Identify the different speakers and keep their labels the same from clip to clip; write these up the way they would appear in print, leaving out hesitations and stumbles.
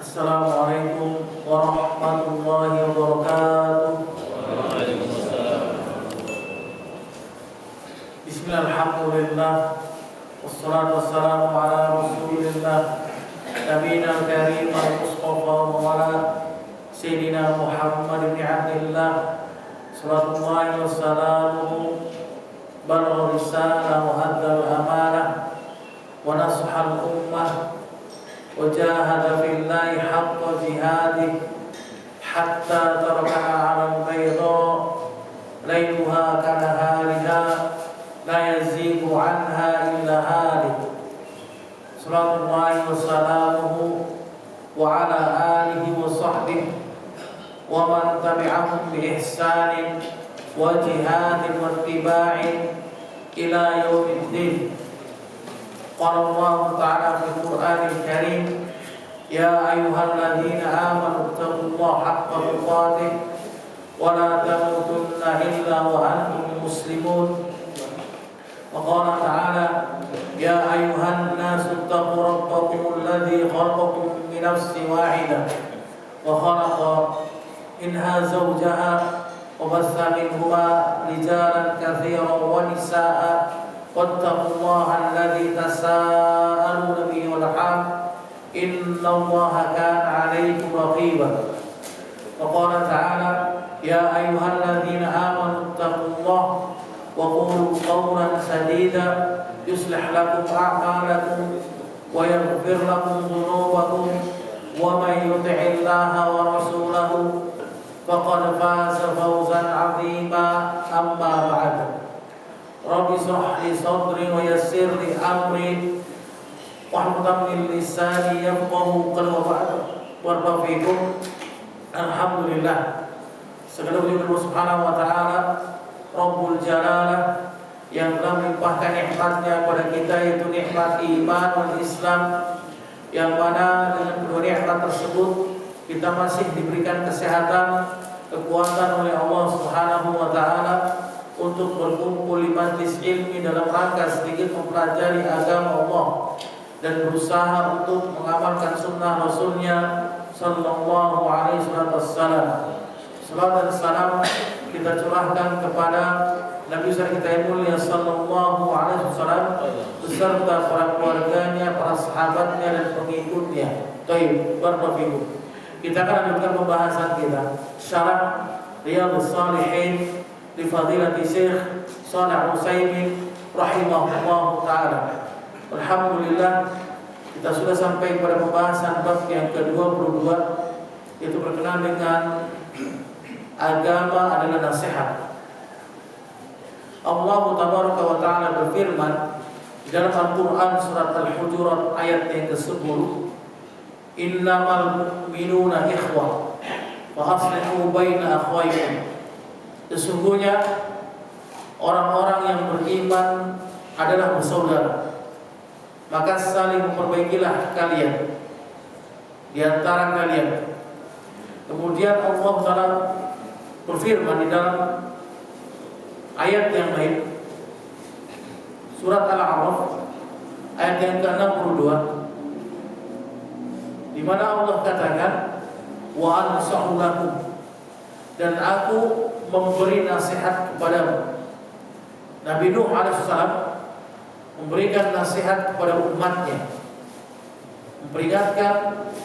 Speaker 1: Assalamualaikum warahmatullahi wabarakatuh. Bismillahirrahmanirrahim. Wassalatu wassalamu ala rasulillah Nabiyina al-karim al-mustafa wa ala Sayyidina Muhammad ibn Abdillah sallallahu wassalamu balagha risalah wa haddal amanah wa nasahal ummah وجاهد في الله حق جهاده حتى تركها على البيضاء ليلها كنهارها لا يزيغ عنها إلا هالك صلى الله وسلامه وعلى آله وصحبه ومن تبعهم بإحسان وجهاد واتباع إلى يوم الدين. Qala Allah Ta'ala fil Qur'anil Karim, ya ayyuhalladzina amanu taqullaha haqqa tuqatih wa la tamutunna illa wa antum muslimun. Wa qala ta'ala, ya ayyuhan nasu taqu rabbakumul ladzi khalaqakum min nafsin wahidah wa khalaqa minha zawjaha wa bassa minhuma rijalan katsiran wa nisaa'a wattaqullaha alladzi tasaaluna bihi wal arham innallaha kana 'alaykum raqiba. Wa qala ta'ala, ya ayyuhalladzina amanu taqullaha wa qulu qawlan sadida yuslih lakum a'malakum wa yaghfir lakum dhunubakum wa may yuti'illaha wa rasulahu faqad faza fawzan 'azima. Amma ba'du. Rabbi shrah li sadri wa yassir li amri wahlul min lisani yafqahu qawli wa ba'du. Wa fiikum. Alhamdulillah, segala puji bagi Allah Subhanahu wa taala Rabbul Jalalah yang telah melimpahkan nikmatnya kepada kita, yaitu nikmat iman dan Islam, yang mana dengan kedua nikmat tersebut kita masih diberikan kesehatan, kekuatan oleh Allah Subhanahu wa taala untuk berkumpul di majlis ilmi dalam rangka sedikit mempelajari agama Allah dan berusaha untuk mengamalkan sunnah Rasulnya sallallahu alaihi wasallam. Salam dan salam kita curahkan kepada Nabi besar kita yang mulia sallallahu alaihi wasallam beserta para keluarganya, para sahabatnya dan pengikutnya. Baik, barakallahu. Kita akan lanjutkan pembahasan kita syarah Riyadhus Shalihin li fadilati Syekh Shalih Utsaimin rahimahullah taala. Alhamdulillah, kita sudah sampai pada pembahasan bab yang ke-22, yaitu berkenaan dengan agama adalah nasihat. Allah tabaraka wa taala berfirman di dalam Al-Qur'an surat Al-Hujurat ayat yang ke-10, innamal mu'minuna ikhwah fa aslihu baina akhwaykum. Sesungguhnya orang-orang yang beriman adalah bersaudara, maka saling memperbaikilah kalian di antara kalian. Kemudian Allah Ta'ala berfirman di dalam ayat yang lain, surat Al-A'raf ayat yang ke-62, di mana Allah katakan, wa ansahu lakum, dan aku memberi nasihat kepadamu. Nabi Nuh alaihissalam memberikan nasihat kepada umatnya, memperingatkan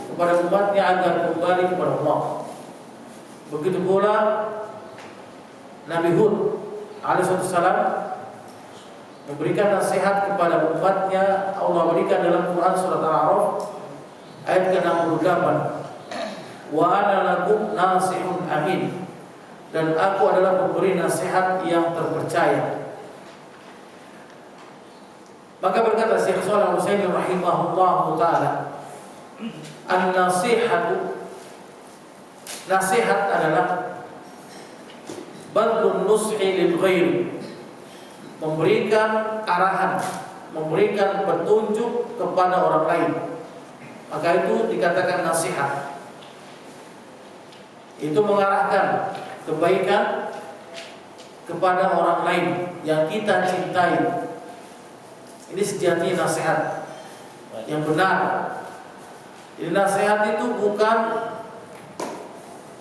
Speaker 1: kepada umatnya agar kembali kepada Allah. Begitu pula Nabi Hud alaihissalam memberikan nasihat kepada umatnya. Allah berikan dalam Quran surat Al-A'raf ayat ke-68, wa ana lakum nasihun amin, dan aku adalah pemberi nasihat yang terpercaya. Maka berkata Syekh Shalih Utsaimin rahimahullah taala, an-nasihatu, nasihat adalah badlun nushi lil ghairi, memberikan arahan, memberikan petunjuk kepada orang lain. Maka itu dikatakan nasihat. Itu mengarahkan kebaikan kepada orang lain yang kita cintai. Ini sejatinya nasihat yang benar. Jadi nasihat itu bukan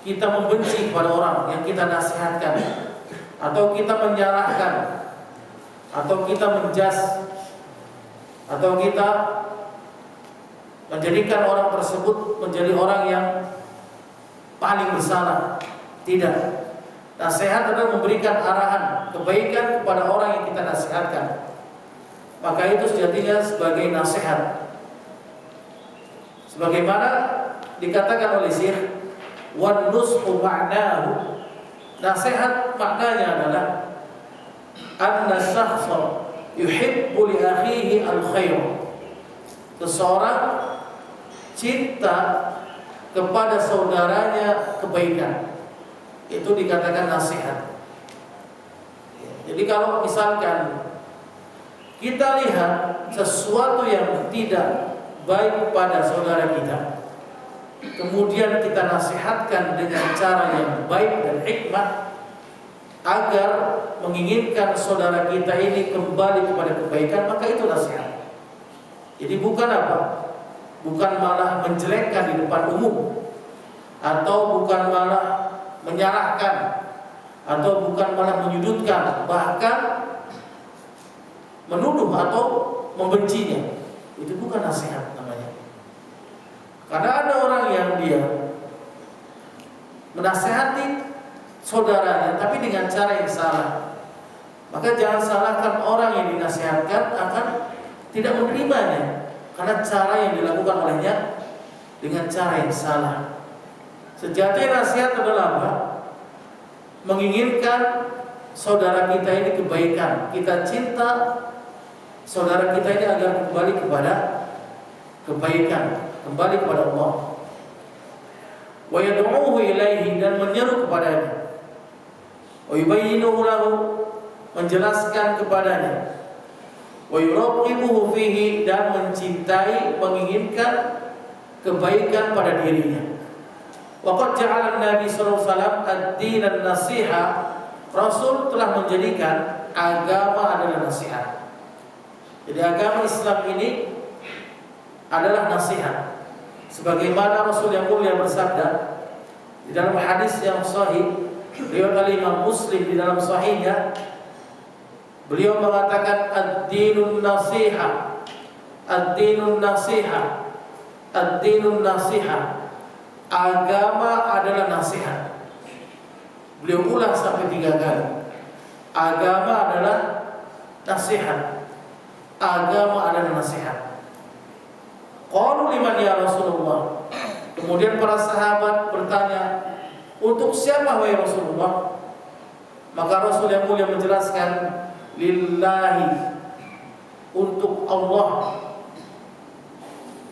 Speaker 1: kita membenci kepada orang yang kita nasihatkan, atau kita menyalahkan, atau kita menjas, atau kita menjadikan orang tersebut menjadi orang yang paling bersalah. Tidak. Nasihat adalah memberikan arahan kebaikan kepada orang yang kita nasihatkan. Maka itu sejatinya sebagai nasihat. Sebagaimana dikatakan oleh Syekh, wan nushu ma'nahu, nasihat maknanya adalah anna syakhsa yuhibbu li akhihi al-khair. Seseorang cinta kepada saudaranya kebaikan. Itu dikatakan nasihat. Jadi kalau misalkan kita lihat sesuatu yang tidak baik pada saudara kita, kemudian kita nasihatkan dengan cara yang baik dan hikmah agar menginginkan saudara kita ini kembali kepada kebaikan, maka itu nasihat. Jadi bukan apa? Bukan malah menjelekkan di depan umum, atau bukan malah menyalahkan, atau bukan malah menyudutkan, bahkan menuduh atau membencinya. Itu bukan nasihat namanya. Karena ada orang yang dia menasihati saudaranya tapi dengan cara yang salah, maka jangan salahkan orang yang dinasihatkan akan tidak menerimanya, karena cara yang dilakukan olehnya dengan cara yang salah. Sejatinya nasihat adalah apa? Menginginkan saudara kita ini kebaikan. Kita cinta saudara kita ini agar kembali kepada kebaikan, kembali kepada Allah. Wa yad'uhu ilaihi, dan menyeru kepadanya. Wa yubayyinuhu lahu, menjelaskan kepadanya. Wa yuraqibuhu fihi, dan mencintai, menginginkan kebaikan pada dirinya. Wa qad ja'ala Nabi sallallahu alaihi wasallam ad-din an-nasiha, Rasul telah menjadikan agama adalah nasihat. Jadi agama Islam ini adalah nasihat. Sebagaimana Rasul yang mulia bersabda di dalam hadis yang sahih, beliau Imam Muslim di dalam sahihnya, beliau mengatakan ad-dinun nasiha, ad-dinun nasiha, ad-dinun nasiha. Agama adalah nasihat. Beliau ulang sampai 3 kali. Agama adalah nasihat. Agama adalah nasihat. Qalu liman ya Rasulullah. Kemudian para sahabat bertanya, untuk siapa wahai Rasulullah? Maka Rasul yang mulia menjelaskan, lillahi, untuk Allah,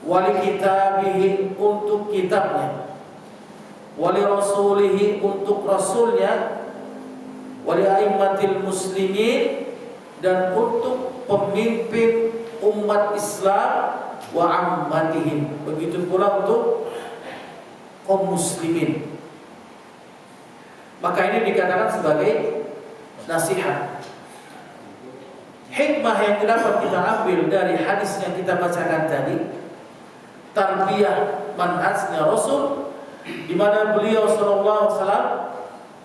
Speaker 1: wali kitabihi, untuk kitabnya, wali rasulihi, untuk rasulnya, wali aimmatil muslimin, dan untuk pemimpin umat Islam, wa ammatihim, begitu pula untuk kaum muslimin. Maka ini dikatakan sebagai nasihat. Hikmah yang dapat kita ambil dari hadis yang kita bacakan tadi, tarbiyah manhajnya Rasul, di mana beliau sallallahu alaihi wasallam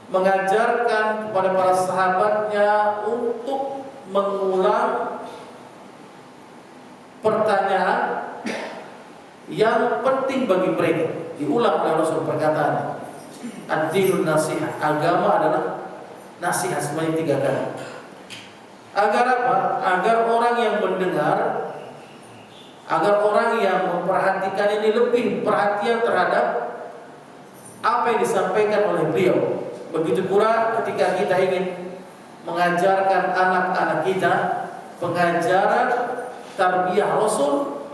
Speaker 1: mengajarkan kepada para sahabatnya untuk mengulang pertanyaan yang penting bagi mereka. Diulang oleh Rasul perkataannya, ad-dinun nasihat, agama adalah nasihat, sebanyak 3 kali. Agar apa? Agar orang yang mendengar, agar orang yang memperhatikan ini lebih perhatian terhadap apa yang disampaikan oleh beliau. Begitu pula ketika kita ingin mengajarkan anak-anak kita pengajaran tarbiyah Rasul,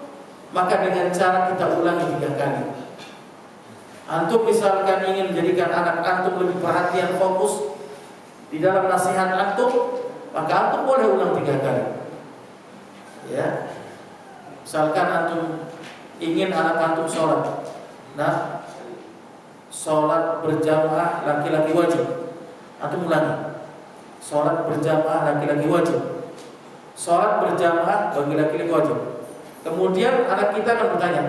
Speaker 1: maka dengan cara kita ulangi 3 kali. Antum misalkan ingin menjadikan anak antum lebih perhatian, fokus di dalam nasihat antum, maka antum boleh ulang 3 kali. Ya, misalkan antum ingin anak antum sholat, nah, sholat berjamaah laki-laki wajib, antum ulangi. Sholat berjamaah laki-laki wajib, sholat berjamaah bagi laki-laki wajib. Kemudian anak kita akan bertanya,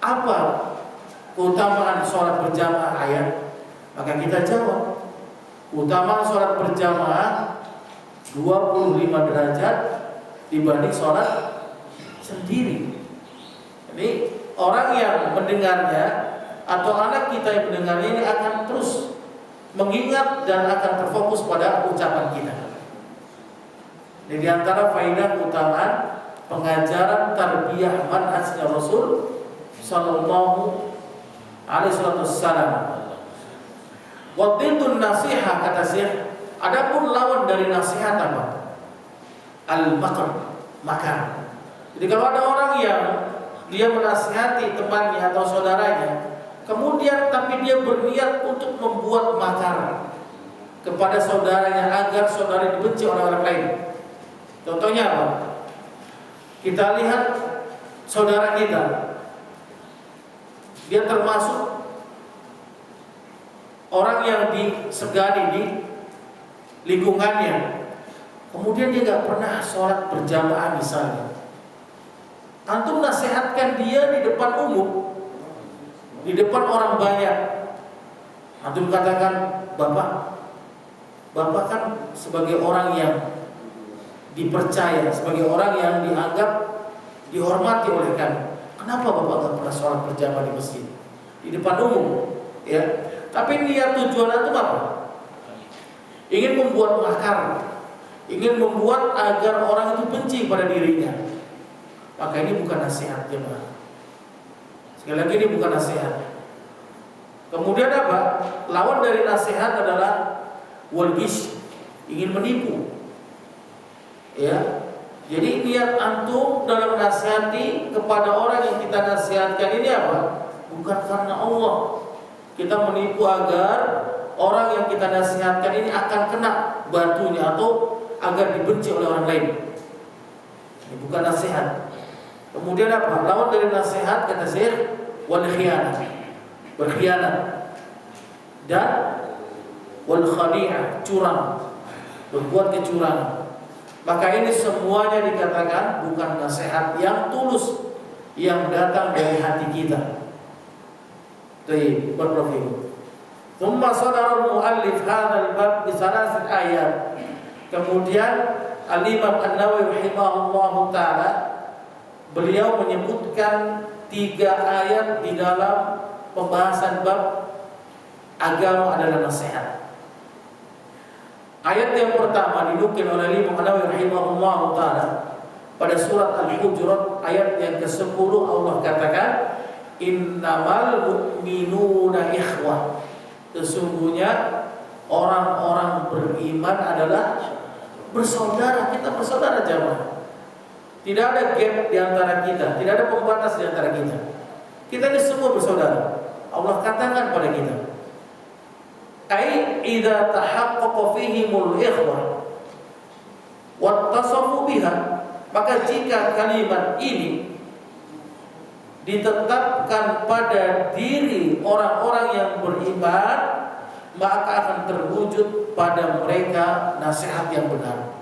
Speaker 1: apa keutamaan sholat berjamaah ayat? Maka kita jawab, keutamaan sholat berjamaah 25 derajat dibanding sholat sendiri. Ini orang yang mendengarnya atau anak kita yang mendengarnya ini akan terus mengingat dan akan terfokus pada ucapan kita. Ini di antara faedah keutamaan pengajaran tarbiyah manhajnya Rasul sallallahu alaihi wasallam. Wa diddun nasiha, kata Syekh, adapun lawan dari nasihat apa? Al-makr, makar. Jadi kalau ada orang yang dia menasihati temannya atau saudaranya, kemudian tapi dia berniat untuk membuat makar kepada saudaranya agar saudara dibenci oleh orang lain. Contohnya apa? Kita lihat saudara kita, dia termasuk orang yang disegani di lingkungannya, kemudian dia nggak pernah sholat berjamaah misalnya. Antum nasihatkan dia di depan umum, di depan orang banyak. Antum katakan, Bapak kan sebagai orang yang dipercaya, sebagai orang yang dianggap dihormati oleh kami, kenapa Bapak nggak pernah sholat berjamaah di masjid, di depan umum? Ya, tapi niat tujuan antum apa? Ingin membuat makar, ingin membuat agar orang itu benci pada dirinya. Maka ini bukan nasihat, jemaah. Sekali lagi, ini bukan nasihat. Kemudian apa? Lawan dari nasihat adalah walgish, ingin menipu. Ya, jadi niat antum dalam nasihati kepada orang yang kita nasihatkan ini apa? Bukan karena Allah. Kita menipu agar orang yang kita nasihatkan ini akan kena batunya atau agar dibenci oleh orang lain. Ini bukan nasihat. Kemudian apa? Lawan dari nasihat, kata Syekh, wal khianah, berkhianat, dan wal khadi'ah, curang, berbuat kecurangan. Maka ini semuanya dikatakan bukan nasihat yang tulus, yang datang dari hati kita. Baik, barakallahu. Thumma sadara al-muallif hadzal bab bi thalath ayat. Kemudian Al-Imam An-Nawawi rahimahullahu taala, beliau menyebutkan 3 ayat di dalam pembahasan bab agama adalah nasihat. Ayat yang pertama dinukil oleh Imam An-Nawawi rahimahullahu taala pada surat Al-Hujurat ayat yang ke-10. Allah katakan, innamal mu'minuna ikhwah. Sesungguhnya orang-orang beriman adalah bersaudara. Kita bersaudara, jamaah. Tidak ada gap di antara kita, tidak ada pembatas di antara kita. Kita ini semua bersaudara. Allah katakan pada kita, ai idza tahaqqaqa fihimul ikhwah wattasafu biha, maka jika kalimat ini ditetapkan pada diri orang-orang yang beriman, maka akan terwujud pada mereka nasihat yang benar.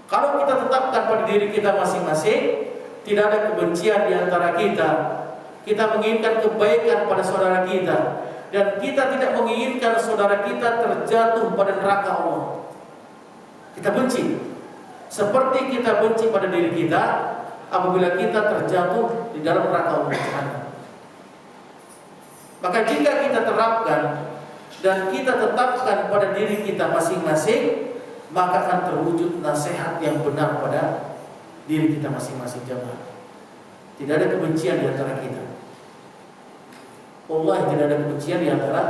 Speaker 1: Kalau kita tetapkan pada diri kita masing-masing, tidak ada kebencian di antara kita. Kita menginginkan kebaikan pada saudara kita, dan kita tidak menginginkan saudara kita terjatuh pada neraka Allah. Kita benci, seperti kita benci pada diri kita apabila kita terjatuh di dalam neraka Allah. Maka jika kita terapkan dan kita tetapkan pada diri kita masing-masing, maka akan terwujud nasihat yang benar pada diri kita masing-masing, jemaah. Tidak ada kebencian di antara kita. Allah, tidak ada kebencian di antara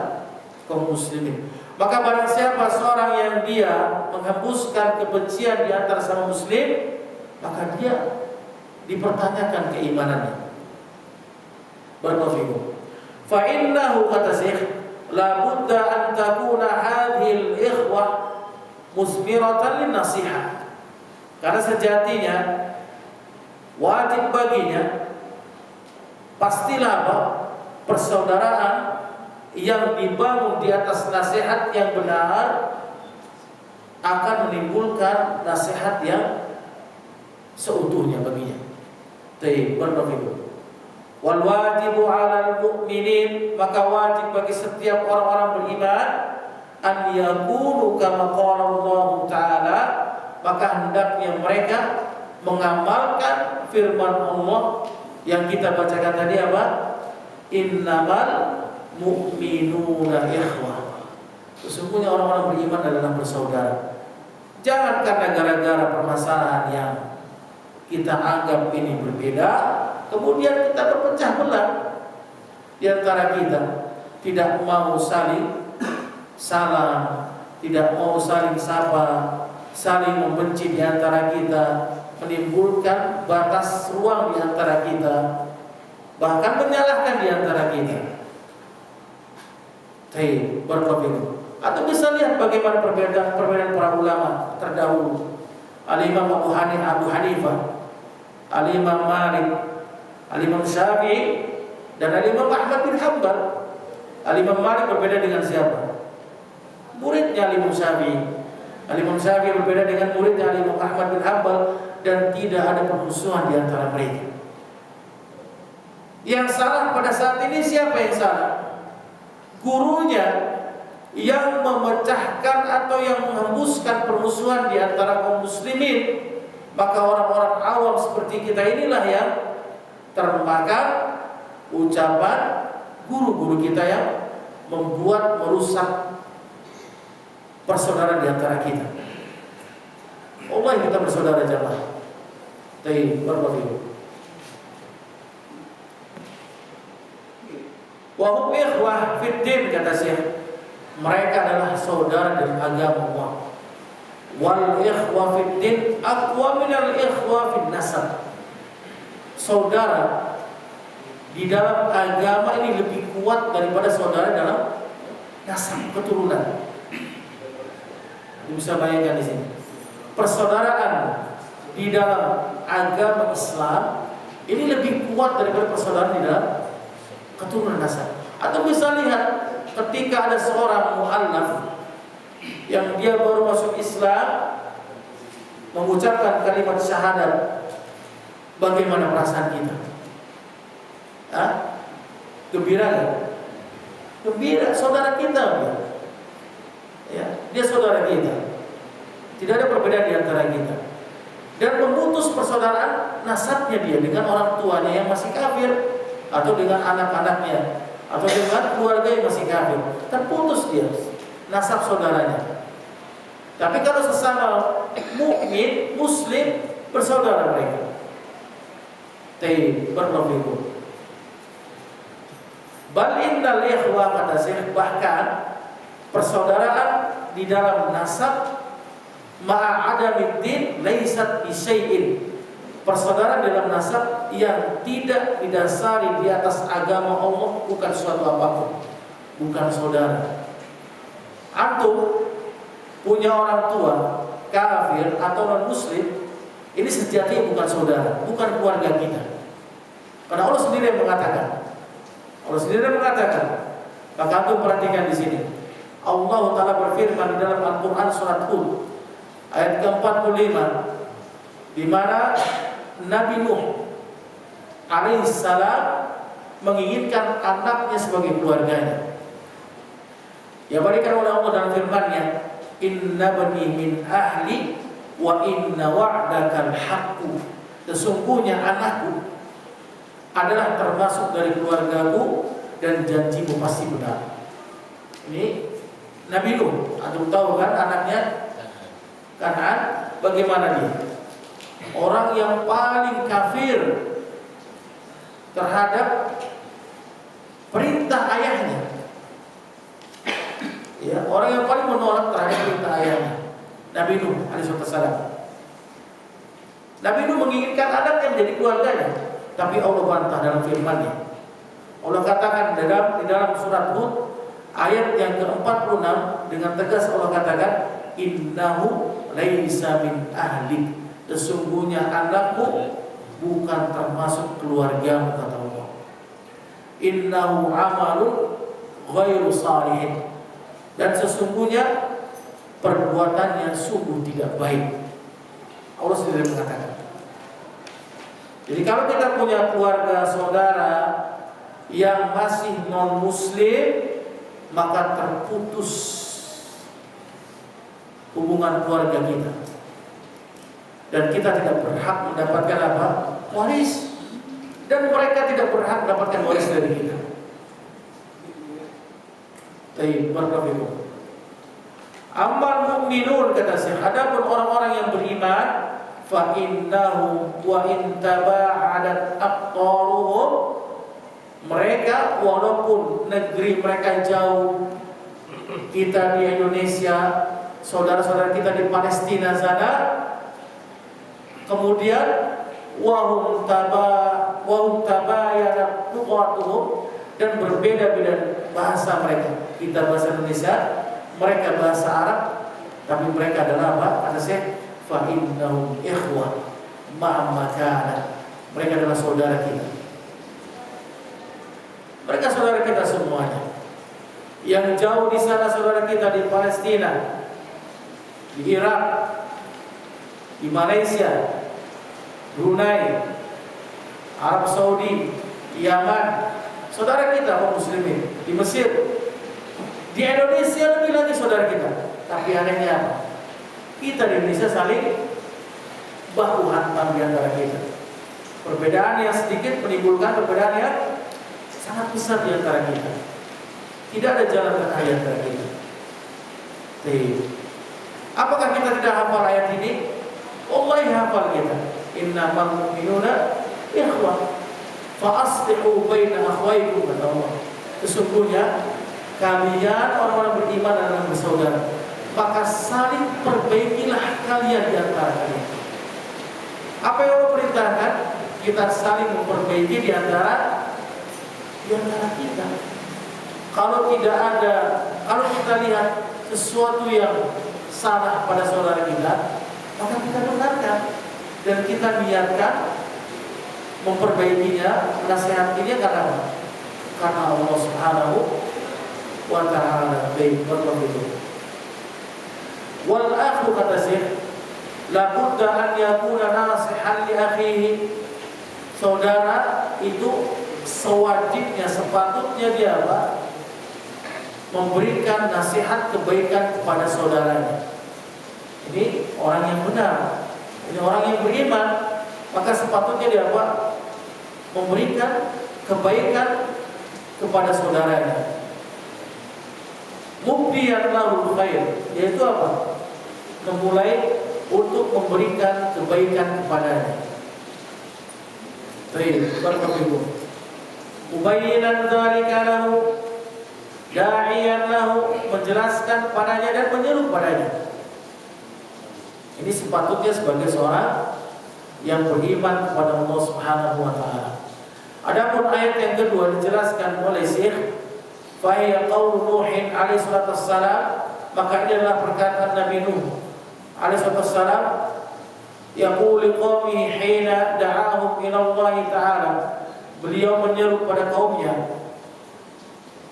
Speaker 1: kaum muslimin. Maka barang siapa seorang yang dia menghembuskan kebencian di antara sama muslim, maka dia dipertanyakan keimanannya. Barakallahu. Fa innahu, kata Syekh, la budda an takuna hadhil ikhwah musmiratan lin nasihat. Karena sejatinya wajib baginya, pastilah apa? Persaudaraan yang dibangun di atas nasihat yang benar akan menimbulkan nasihat yang seutuhnya baginya. Baik, barakallahu. Wal wajibu 'alal mu'minin, maka wajib bagi setiap orang-orang beriman an yakunu kama qala Allah Ta'ala, maka hendaknya mereka mengamalkan firman Allah yang kita bacakan tadi apa? Innamal mu'minuna ikhwah. Sesungguhnya orang-orang beriman adalah bersaudara. Jangan karena gara-gara permasalahan yang kita anggap ini berbeda, kemudian kita berpecah belah di antara kita, tidak mau saling salam, tidak mau saling sapa, saling membenci di antara kita, menimbulkan batas ruang di antara kita, bahkan menyalahkan di antara kita. Berprofil. Atau bisa lihat bagaimana perbedaan para ulama terdahulu. Al-Imam Abu Hanifah, Al-Imam Malik, Al-Imam Syafi'i, dan Al-Imam Ahmad bin Hanbal. Al-Imam Malik berbeda dengan siapa? Muridnya Al-Imam Syafi'i. Al-Imam Syafi'i berbeda dengan muridnya Al-Imam Ahmad bin Hanbal, dan tidak ada permusuhan di antara mereka. Yang salah pada saat ini siapa yang salah? Gurunya yang memecahkan atau yang menghembuskan permusuhan di antara kaum muslimin. Maka orang-orang awam seperti kita inilah yang termakan ucapan guru-guru kita yang membuat merusak persaudaraan di antara kita. Allah, kita bersaudara jamaah. Wa hum ikhwah fid din, kata Syekh. Mereka adalah saudara dalam agama Allah. Wal ikhwah fid din aqwa minal ikhwah fid nasab. Saudara di dalam agama ini lebih kuat daripada saudara dalam nasab, keturunan. Bisa bayangkan di sini. Persaudaraan di dalam agama Islam ini lebih kuat daripada persaudaraan di dalam keturunan nasab. Atau bisa lihat ketika ada seorang mu'allaf yang dia baru masuk Islam, mengucapkan kalimat syahadat, bagaimana perasaan kita? Gembira kan? Gembira, saudara kita. Ya, dia saudara kita. Tidak ada perbedaan di antara kita. Dan memutus persaudaraan nasabnya dia dengan orang tuanya yang masih kafir, atau dengan anak-anaknya, atau dengan keluarga yang masih kafir, terputus dia nasab saudaranya. Tapi kalau sesama mukmin muslim, bersaudara mereka. Berprofil. Bal innal ikhwah, kata Syekh, bahkan persaudaraan di dalam nasab ma'adamiddin laisat bisyai'in. Persaudaraan dalam nasab yang tidak didasari di atas agama Allah bukan suatu apapun, bukan saudara. Antum punya orang tua kafir atau non muslim, ini sejatinya bukan saudara, bukan keluarga kita. Karena Allah sendiri yang mengatakan. Allah sendiri yang mengatakan. Maka antum perhatikan di sini. Allah Ta'ala berfirman di dalam Al-Quran surat Hud ayat ke-45, di mana Nabi Nuh alaihissalam menginginkan anaknya sebagai keluarganya. Ya, berikan oleh Allah dalam firman-Nya, inna bani min ahli wa inna wa'dakal haqqu. Sesungguhnya anakku adalah termasuk dari keluargaku dan janjimu pasti benar. Ini Nabi Nuh. Antum tahu kan anaknya Kan'an bagaimana dia? Orang yang paling kafir terhadap perintah ayahnya. Ya, orang yang paling menolak terhadap perintah ayahnya, Nabi Nuh alaihissalam. Nabi Nuh menginginkan anak yang menjadi keluarganya, tapi Allah bantah dalam firman-Nya. Allah katakan di dalam surat Hud ayat yang ke-46 dengan tegas Allah katakan, innahu laisa min ahlik. Sesungguhnya anakmu bukan termasuk keluargamu, kata Allah. Innahu amalun ghairu salihin. Dan sesungguhnya perbuatannya sungguh tidak baik. Allah sendiri mengatakan. Jadi kalau kita punya keluarga saudara yang masih non muslim, maka terputus hubungan keluarga kita, dan kita tidak berhak mendapatkan apa? Waris. Dan mereka tidak berhak mendapatkan waris dari kita. Baik, barakallahu. Ammal mu'minun, kata Syekh, adapun orang-orang yang beriman, fa innahu wa in taba'adat aqtaruhum, mereka walaupun negeri mereka jauh, kita di Indonesia, saudara-saudara kita di Palestina sana, kemudian wahum tabayana lughatuhum, dan berbeda-beda bahasa mereka. Kita bahasa Indonesia, mereka bahasa Arab, tapi mereka adalah apa? Kata Syekh, fa innahum ikhwah ma'amma kana. Mereka adalah saudara kita. Mereka saudara kita semuanya. Yang jauh di sana saudara kita di Palestina, di Irak, di Malaysia, Brunei, Arab Saudi, Yaman, saudara kita kaum muslimin, di Mesir, di Indonesia lebih lagi saudara kita. Tapi anehnya apa? Kita di Indonesia saling bahu hantam di antara kita. Perbedaan yang sedikit menimbulkan perbedaan yang sangat besar di antara kita. Tidak ada jalan tengah di antara kita. Apakah kita tidak hafal ayat ini? Wallahi hafal kita. Innamal mu'minuna ikhwah fa aslihu baina akhwaykum, kata Allah. Sesungguhnya kalian orang-orang beriman adalah bersaudara, maka saling perbaikilah kalian di antara kalian. Apa yang Allah perintahkan? Kita saling memperbaiki di antara kita. Kalau tidak ada, kalau kita lihat sesuatu yang salah pada saudara kita, maka kita benarkan dan kita niatkan memperbaikinya, menasihatinya. Karena apa? Karena Allah Subhanahu wa ta'ala baik betul. Wal akhu, kata Syekh, la budda an yakuna nasihan li akhihi. Saudara itu sewajibnya, sepatutnya dia apa? Memberikan nasihat kebaikan kepada saudaranya. Ini orang yang benar, ini orang yang beriman, maka sepatutnya dia apa? Memberikan kebaikan kepada saudaranya. Mubdiyan lahu khair, yaitu apa? Memulai untuk memberikan kebaikan kepadanya. Baik, barakallahu. Mubayyinan dzalika lahu, da'iyan lahu, menjelaskan padanya dan menyeru padanya. Ini sepatutnya sebagai seorang yang beriman kepada Allah Subhanahu wa ta'ala. Adapun ayat yang kedua dijelaskan oleh Syekh, fa hiya qaulu Nuhin alaihi salatu wassalam, maka ini adalah perkataan Nabi Nuh alaihi salatu wassalam, yaqulu liqaumihi hina da'ahum ila Allah ta'ala. Beliau menyeru pada kaumnya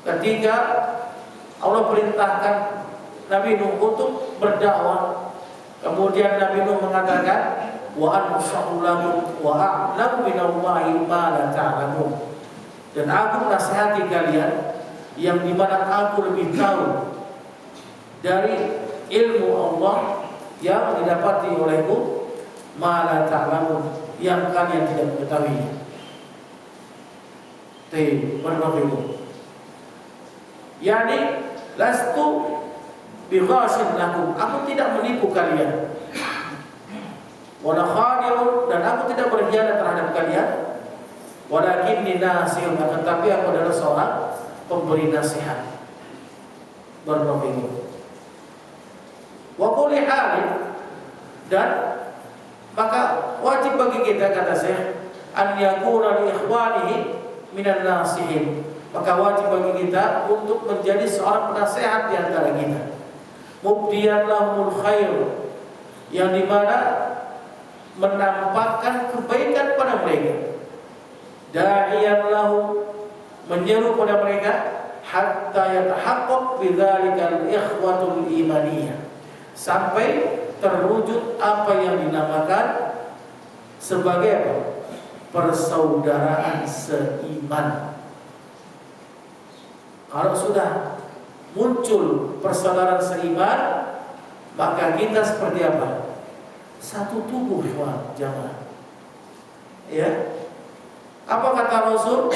Speaker 1: ketika Allah perintahkan Nabi Nuh untuk berdakwah. Kemudian Nabi Nuh mengatakan, wa anfa'u lakum wa a'lamu minallahi ma la ta'lamun. Dan aku menasihati kalian yang dimana aku lebih tahu dari ilmu Allah yang didapati olehku, ma la ta'lamun, yang kalian tidak mengetahui. Berbagi. Yani lastu bighasin lakum, aku tidak menipu kalian. Wala khadi'un, dan aku tidak berkhianat terhadap kalian. Walakinni nasihun, tetapi aku adalah seorang pemberi nasihat. Berbagi. Wa quli halin, dan maka wajib bagi kita, kata Syekh, an yakuna li ikhwanihi minan nasihin, maka wajib bagi kita untuk menjadi seorang penasehat di antara kita. Mubdiyan lahumul khair, yang dimana menampakkan kebaikan pada mereka. Da'iyan lahum, menyeru pada mereka, hatta yatahaqqaq bidzalikal ikhwatul imaniyah, sampai terwujud apa yang dinamakan sebagai apa? persaudaraan seiman. Kalau sudah muncul persaudaraan seiman, maka kita seperti apa? Satu tubuh, jamaah. Ya. Apa kata Rasul?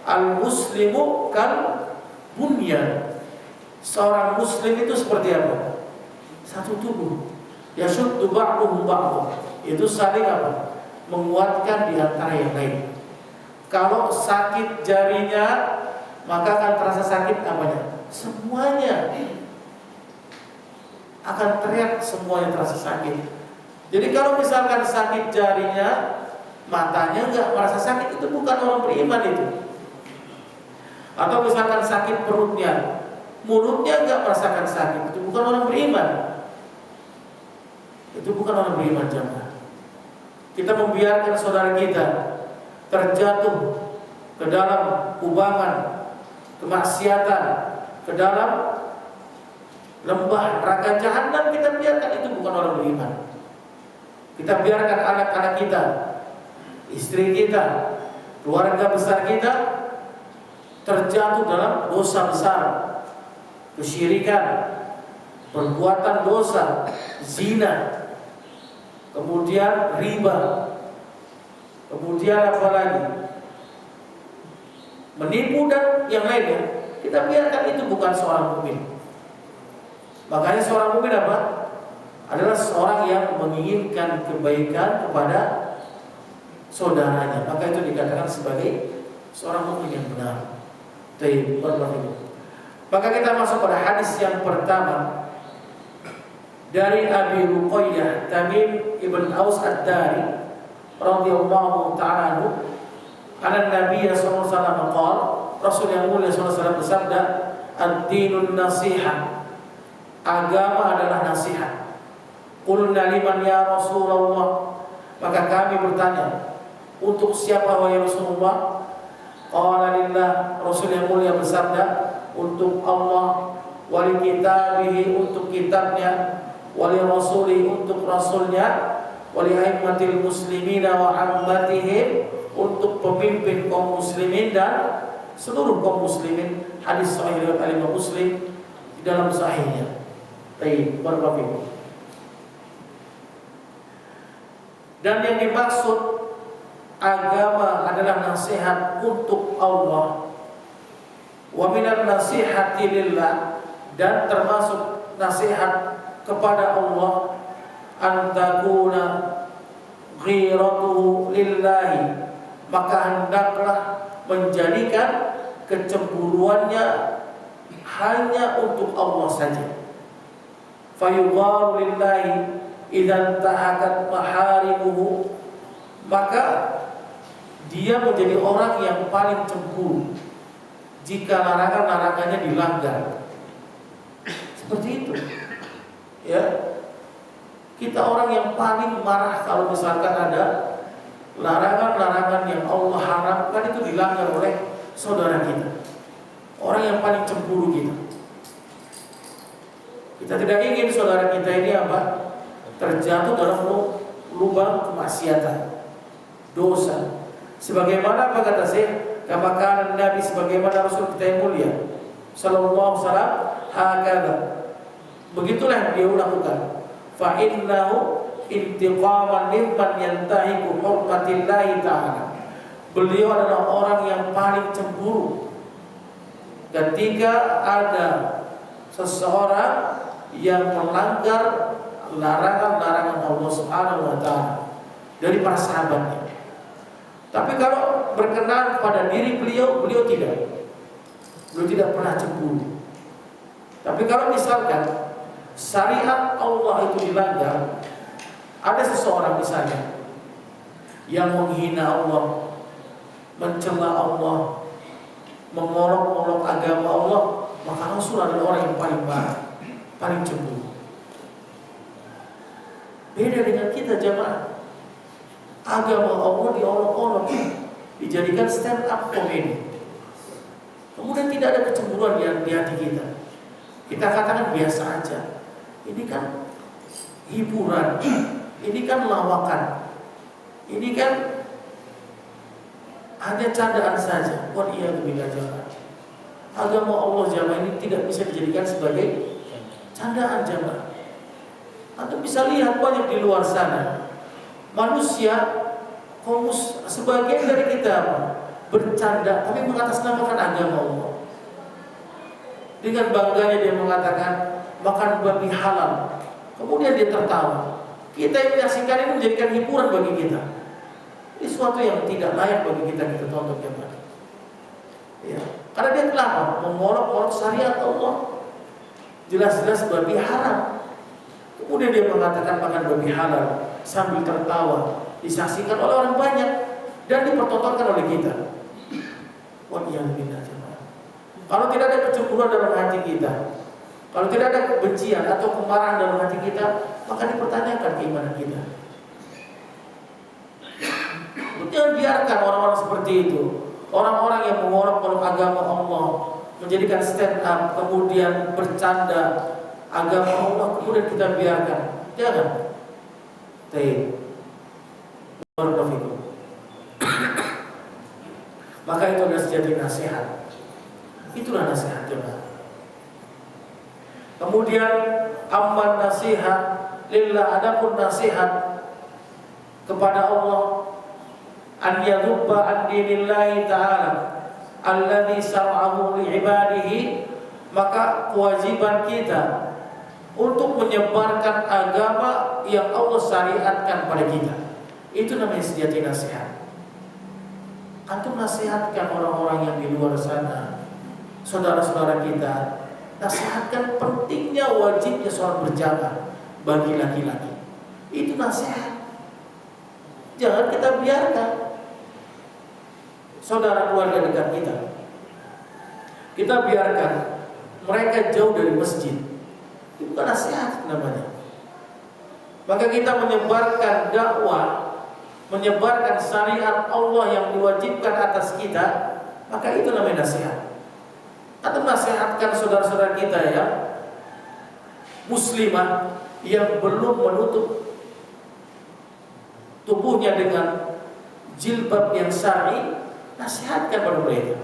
Speaker 1: Al-muslimu kal bunyan. Seorang muslim itu seperti apa? Satu tubuh. Yashuddu ba'duhu ba'dhu. Itu saling apa? Menguatkan di antara yang lain. Kalau sakit jarinya, maka akan terasa sakit apanya? Semuanya. Akan teriak, semuanya terasa sakit. Jadi kalau misalkan sakit jarinya, matanya nggak merasa sakit, itu bukan orang beriman itu. Atau misalkan sakit perutnya, mulutnya nggak merasakan sakit, itu bukan orang beriman. Itu bukan orang beriman, jemaah. Kita membiarkan saudara kita terjatuh ke dalam kubangan kemaksiatan, ke dalam lembah neraka jahanam, kita biarkan, itu bukan orang beriman. Kita biarkan anak-anak kita, istri kita, keluarga besar kita terjatuh dalam dosa besar, kesyirikan, perbuatan dosa, zina, kemudian riba, kemudian apa lagi? Menipu dan yang lainnya. Kita biarkan, itu bukan seorang mukmin. Makanya seorang mukmin apa? Adalah seorang yang menginginkan kebaikan kepada saudaranya. Maka itu dikatakan sebagai seorang mukmin yang benar. Maka kita masuk pada hadis yang pertama dari Abi Ruqayyah Tamim ibn Aus ad-Dari radhiyallahu ta'ala anhu, anna Nabi sallallahu alaihi wasallam qala, Rasul yang mulia sallallahu alaihi wasallam bersabda, ad-dinun nasiha, agama adalah nasihat. Qulna liman ya Rasulullah, maka kami bertanya, untuk siapa wahai Rasulullah? Qala lillah, Rasul yang mulia bersabda, untuk Allah, wali kitabihi, untuk kitabnya, wali rasuli, untuk rasulnya, wali aimmatil muslimina wa ammatihim, untuk pemimpin kaum muslimin dan seluruh kaum muslimin. Hadis sahih riwayat Imam Muslim di dalam sahihnya. Baik, barakallahu. Dan yang dimaksud agama adalah nasihat untuk Allah. Wa minan nasihati lillah, dan termasuk nasihat kepada Allah, antakuna ghiratuhu lillahi, maka hendaklah menjadikan kecemburuannya hanya untuk Allah saja. Fayugharu lillahi idzan tahakat maharimuhu, maka dia menjadi orang yang paling cemburu jika larangan-larangannya dilanggar. Seperti itu. Ya. Kita orang yang paling marah kalau misalkan ada larangan-larangan yang Allah haramkan itu dilanggar oleh saudara kita. Orang yang paling cemburu kita. Kita tidak ingin saudara kita ini apa? Terjatuh dalam lubang kemaksiatan, dosa. Sebagaimana apa kata Syekh, kama Nabi, sebagaimana Rasul kita yang mulia sallallahu alaihi wasallam, hakala, begitulah yang dia lakukan. Fa innahu intiqaman mimman yantahiku hurmatillahi ta'ala. Beliau adalah orang yang paling cemburu ketika ada seseorang yang melanggar larangan-larangan Allah Subhanahu wa taala dari para sahabatnya. Tapi kalau berkenan pada diri beliau, beliau tidak pernah cemburu. Tapi kalau misalkan syariat Allah itu dilanggar, ada seseorang misalnya yang menghina Allah, mencela Allah, mengolok-olok agama Allah, maka Rasul adalah orang yang paling marah, paling cemburu. Beda dengan kita jamaah. Agama Allah diolok-olok, dijadikan stand up comedy. Kemudian tidak ada kecemburuan di hati kita. Kita katakan biasa aja. Ini kan hiburan, ini kan lawakan, ini kan hanya candaan saja. Waliyadzubillah jamaah. Agama Allah jamaah ini tidak bisa dijadikan sebagai candaan jamaah. Anda bisa lihat banyak di luar sana manusia, sebagian dari kita bercanda tapi mengatasnamakan agama Allah. Dengan bangganya dia mengatakan makan babi halal. Kemudian dia tertawa. Kita yang menyaksikan ini menjadikan hiburan bagi kita. Ini sesuatu yang tidak layak bagi kita tonton jemaah. Ya, karena dia telah mengolok-olok syariat Allah. Jelas-jelas babi haram. Kemudian dia mengatakan makan babi halal sambil tertawa, disaksikan oleh orang banyak dan dipertontonkan oleh kita. Waliyadzubillah jemaah. Kalau tidak ada kecemburuan dalam hati kita, kalau tidak ada kebencian atau kemarahan dalam hati kita, maka dipertanyakan keimanan kita. Jangan biarkan orang-orang seperti itu, orang-orang yang mengolok-olok agama Allah, menjadikan stand up, kemudian bercanda agama Allah, kemudian kita biarkan. Jangan. Maka itu adalah sejati nasihat. Itulah nasihat jemaah. Kemudian amman nasihat lillah, adapun nasihat kepada Allah, an yadhubba an dinillahi ta'ala alladhi syar'ahu li ibadihi, maka kewajiban kita untuk menyebarkan agama yang Allah syariatkan pada kita. Itu namanya sejati nasihat. Antum nasihatkan orang-orang yang di luar sana, saudara-saudara kita, nasihatkan pentingnya wajibnya sholat berjamaah bagi laki-laki. Itu nasihat. Jangan kita biarkan saudara keluarga dekat kita biarkan mereka jauh dari masjid. Itu bukan nasihat namanya. Maka kita menyebarkan dakwah, menyebarkan syariat Allah yang diwajibkan atas kita, maka itu namanya nasihat. Atau nasihatkan saudara-saudara kita ya, muslimah yang belum menutup tubuhnya dengan jilbab yang syar'i, nasihatkan pada mereka.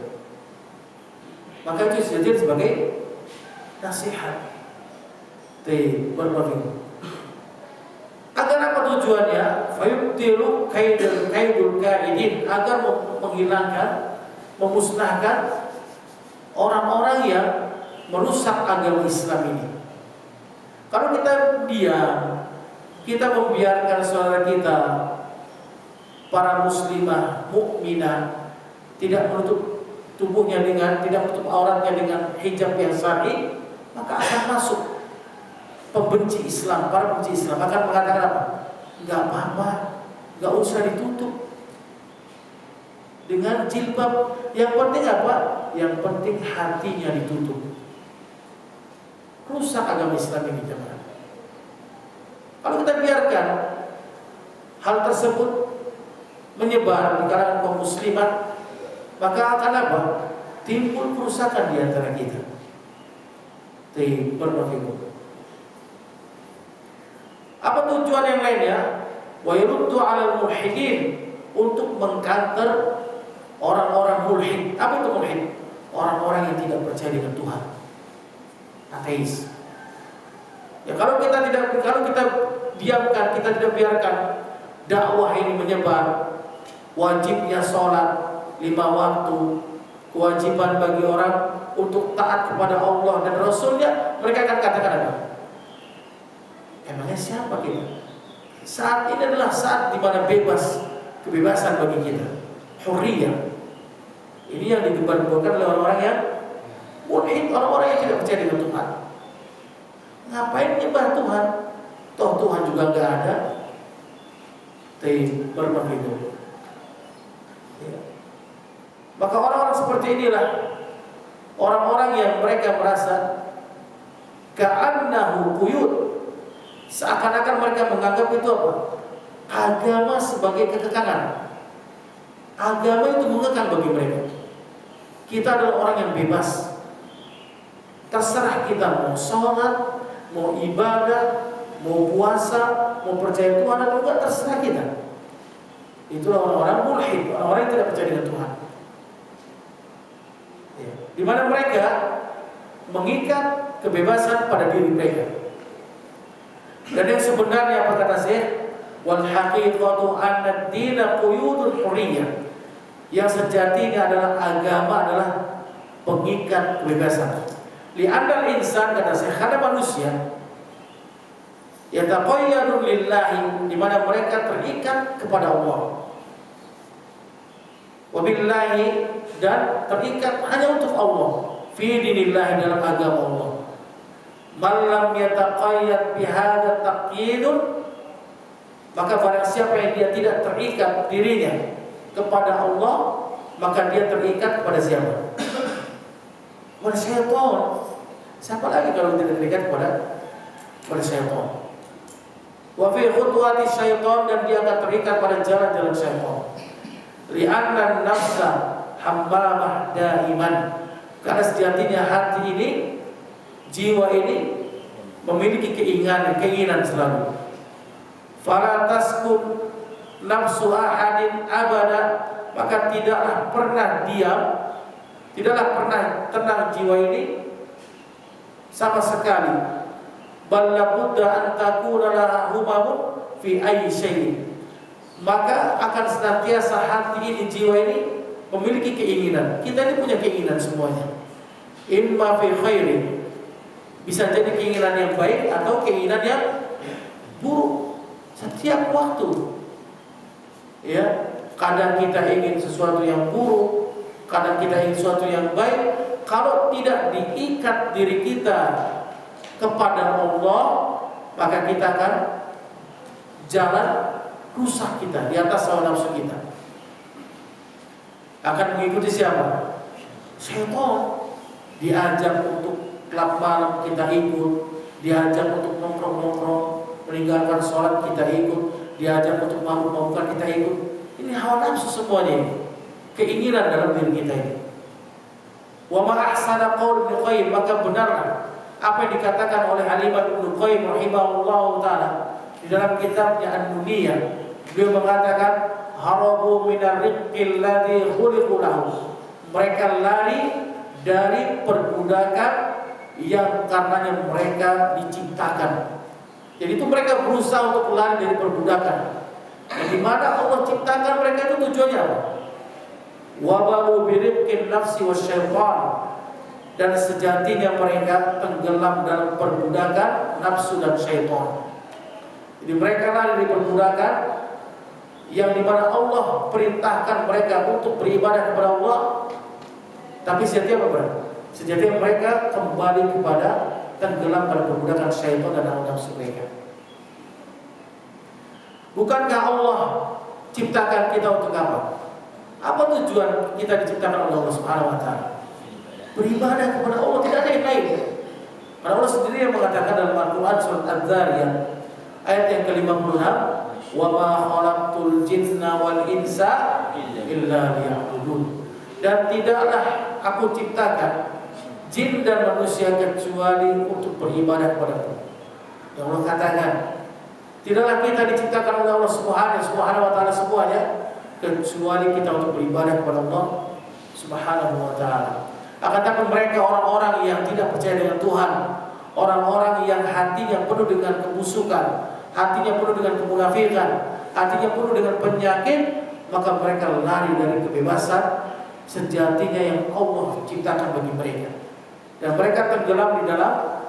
Speaker 1: Maka itu disebut sebagai nasihat. Berbagi. Agar apa tujuannya? Fayubtilu kaidul kaidin, agar menghilangkan, memusnahkan orang-orang yang merusak agama Islam ini. Kalau kita diam, kita membiarkan saudara kita, para muslimah, mukminah, tidak menutup tubuhnya tidak menutup auratnya dengan hijab yang syar'i, maka akan masuk pembenci Islam, para pembenci Islam akan mengatakan apa? Enggak apa-apa, enggak usah ditutup dengan jilbab. Yang penting apa? Yang penting hatinya ditutup. Rusak agama Islam ini jemaah. Kalau kita biarkan hal tersebut menyebar di kalangan kaum muslimat, maka akan apa? Timbul kerusakan di antara kita. Apa tujuan yang lainnya? Wa yuruddu 'alal mulhidin, untuk mengkanter orang-orang mulhid. Apa itu mulhid? Orang-orang yang tidak percaya dengan Tuhan, ateis. Ya, kalau kita diamkan, kita tidak biarkan dakwah ini menyebar, wajibnya sholat 5 waktu, kewajiban bagi orang untuk taat kepada Allah dan Rasulnya, mereka akan katakan apa? Emangnya siapa kita? Saat ini adalah saat di mana kebebasan bagi kita, hurriyah. Ini yang digembar-gemborkan oleh orang-orang yang mulhid, orang-orang yang tidak percaya dengan Tuhan. Ngapain nyembah Tuhan? Toh Tuhan juga nggak ada. Begitu. Ya. Maka orang-orang seperti inilah orang-orang yang mereka merasa ka'annahu quyud, seakan-akan mereka menganggap itu apa? Agama sebagai kekekangan. Agama itu mengekang bagi mereka. Kita adalah orang yang bebas. Terserah kita mau sholat, mau ibadah, mau puasa, mau percaya Tuhan atau enggak, terserah kita. Itulah orang-orang mulhid, orang-orang yang tidak percaya dengan Tuhan. Ya. Di mana mereka mengikat kebebasan pada diri mereka. Dan yang sebenarnya apa kata Syekh, wal haqiqatu anna ad-dina quyudul hurriyah. Yang sejatinya adalah agama adalah pengikat kebebasan. Li'anna al-insan kata Syekh, karena manusia yataqayyadu lillahi, di mana mereka terikat kepada Allah. Wabillahi, dan terikat hanya untuk Allah. Fi dinillahi, dalam agama Allah. Man lam yataqayyad bihadza taqyidun, maka barang siapa yang dia tidak terikat dirinya kepada Allah, maka dia terikat kepada siapa? Kepada syaitan. Siapa lagi kalau tidak terikat kepada syaitan? Wa fi khutwati syaitan, dan dia akan terikat pada jalan-jalan syaitan. Li'anna nafsa hammamah daiman, karena sejatinya hati ini, jiwa ini memiliki keinginan selalu. Fala taskun nafsu ahadin abada, maka tidaklah pernah diam, tidaklah pernah tenang jiwa ini sama sekali. Bal labudda an takuna laha humamun fi ayyi syai'in, maka akan senantiasa hati ini, jiwa ini memiliki keinginan. Kita ini punya keinginan semuanya. Imma fi khairin, bisa jadi keinginan yang baik atau keinginan yang buruk. Setiap waktu, ya, kadang kita ingin sesuatu yang buruk, kadang kita ingin sesuatu yang baik. Kalau tidak diikat diri kita kepada Allah, maka kita akan jalan rusak kita di atas hawa nafsu kita. Akan mengikuti siapa? Syaitan. Diajak untuk klub malam, kita ikut. Diajak untuk nongkrong-nongkrong, meninggalkan sholat, kita ikut. Diajak untuk mabuk-mabukan, kita ikut. Ini hawa nafsu semuanya, keinginan dalam diri kita ini. Wa ma ahsana qaul Ibnu Qayyim, maka benarlah apa yang dikatakan oleh Al-Imam Ibnu Qayyim rahimahullahu taala di dalam kitabnya An-Nuniyah. Beliau mengatakan, harabu minar riqqil ladzi khuliqu lahu, mereka lari dari perbudakan yang karenanya mereka diciptakan. Jadi itu mereka berusaha untuk lari dari perbudakan. Dan di mana Allah ciptakan mereka itu tujuannya apa? Wabalu biribkin nafsi wasyaitan, dan sejatinya mereka tenggelam dalam perbudakan nafsu dan syaitan. Jadi mereka lari dari perbudakan yang dimana Allah perintahkan mereka untuk beribadah kepada Allah, tapi sejatinya apa? Sejatinya mereka kembali kepada tenggelam pada perbudakan syaitan dan hawa nafsu mereka. Bukankah Allah ciptakan kita untuk apa? Apa tujuan kita diciptakan oleh Allah Subhanahu wa taala? Beribadah kepada Allah, tidak ada yang lain. Karena Allah sendiri yang mengatakan dalam Al-Qur'an surat Az-Zariyat ayat yang ke-56, "Wa ma khalaqtul jinna wal insa illa liya'budun." Dan tidaklah aku ciptakan jin dan manusia kecuali untuk beribadah kepada-Ku. Yang Allah katakan, tidaklah kita diciptakan oleh Allah Subhanahu wa taala semuanya kecuali kita untuk beribadah kepada Allah Subhanahu wa taala. Akan tetapi mereka orang-orang yang tidak percaya dengan Tuhan, orang-orang yang hatinya penuh dengan kebusukan, hatinya penuh dengan kemunafikan, hatinya penuh dengan penyakit, maka mereka lari dari kebebasan sejatinya yang Allah ciptakan bagi mereka. Dan mereka tenggelam di dalam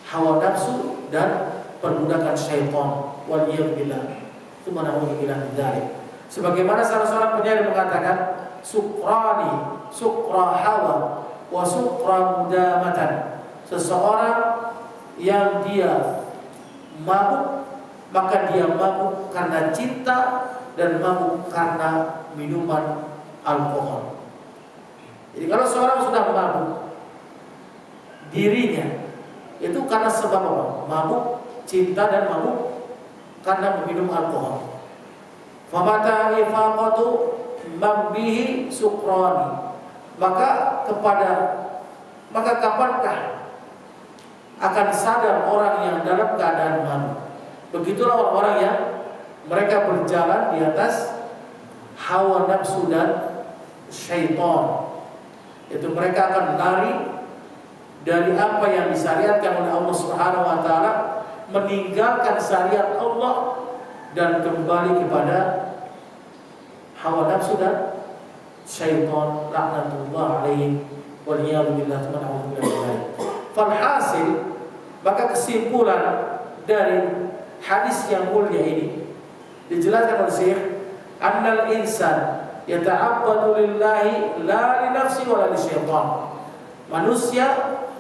Speaker 1: hawa nafsu dan perbudakan syaitan. Waliyahbillah. Itu mana waliyahbillah dari. Sebagaimana salah seorang penyair mengatakan, sukrani, sukra hawa, wa sukra mudamatan. Seseorang yang dia mabuk, maka dia mabuk karena cinta dan mabuk karena minuman alkohol. Jadi kalau seorang sudah mabuk, dirinya itu karena sebab apa? Mabuk, cinta, dan mabuk karena meminum alkohol. Famata ifaqatu mambihi sukrani, maka kapankah akan sadar orang yang dalam keadaan mabuk? Begitulah orang-orang yang mereka berjalan di atas hawa nafsu dan syaitan. Itu mereka akan lari dari apa yang disyariatkan oleh Allah Subhanahu wa taala, meninggalkan syariat Allah dan kembali kepada hawa nafsu dan syaitan laknatullah alaihi wal iyad billah ta'ala. Falhasil, maka kesimpulan dari hadis yang mulia ini dijelaskan oleh Syekh, annal insan yata'abbadu lillahi la li nafsi wa la li syaitan. Manusia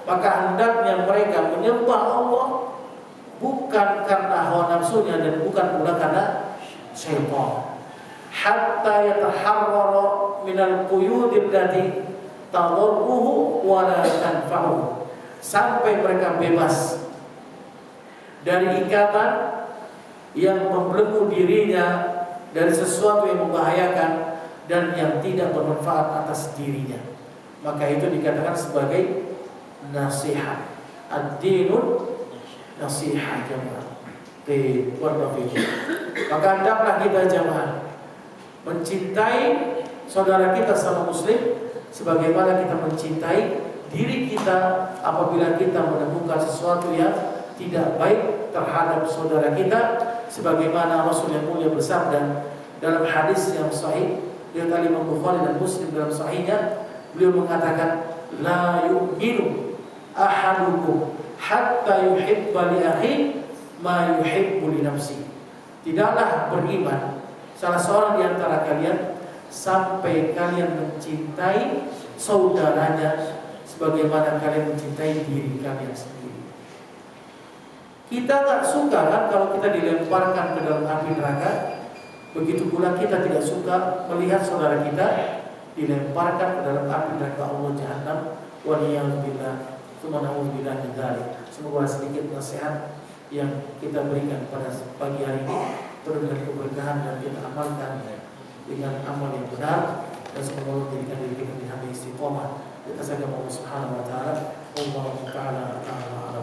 Speaker 1: maka hendaknya mereka menyembah Allah bukan karena hawa nafsunya dan bukan pula karena syaitan. Hatta yataharrara minal quyudil lati tadurruhu wa la tanfa'uhu. Sampai mereka bebas dari ikatan yang membelenggu dirinya, dari sesuatu yang membahayakan dan yang tidak bermanfaat atas dirinya. Maka itu dikatakan sebagai nasihat. Ad-dinun nasihat jemaah. Maka hendaklah kita jemaah mencintai saudara kita sama muslim sebagaimana kita mencintai diri kita apabila kita menemukan sesuatu yang tidak baik terhadap saudara kita, sebagaimana Rasul yang mulia bersabda dalam hadis yang sahih riwayat Imam Bukhari dan Muslim dalam sahihnya, beliau mengatakan la yu'minu ahadukum hatta yuhibba li akhi ma yuhibbu li nafsi. Tidaklah beriman salah seorang di antara kalian sampai kalian mencintai saudaranya sebagaimana kalian mencintai diri kalian sendiri. Kita tak suka kan kalau kita dilemparkan ke dalam api neraka. Begitu pula kita tidak suka melihat saudara kita dilemparkan ke dalam api neraka Allah Jahannam. Waliyahillah, subhanallah min dzalik. Semoga sedikit nasihat yang kita berikan pada pagi hari ini dengan keberkahan dan kita amalkan dengan amal yang benar, dan semoga menjadikan diri kita di hati istiqomah di atas agama Allah Subhanahu wa taala. Allahu ta'ala ala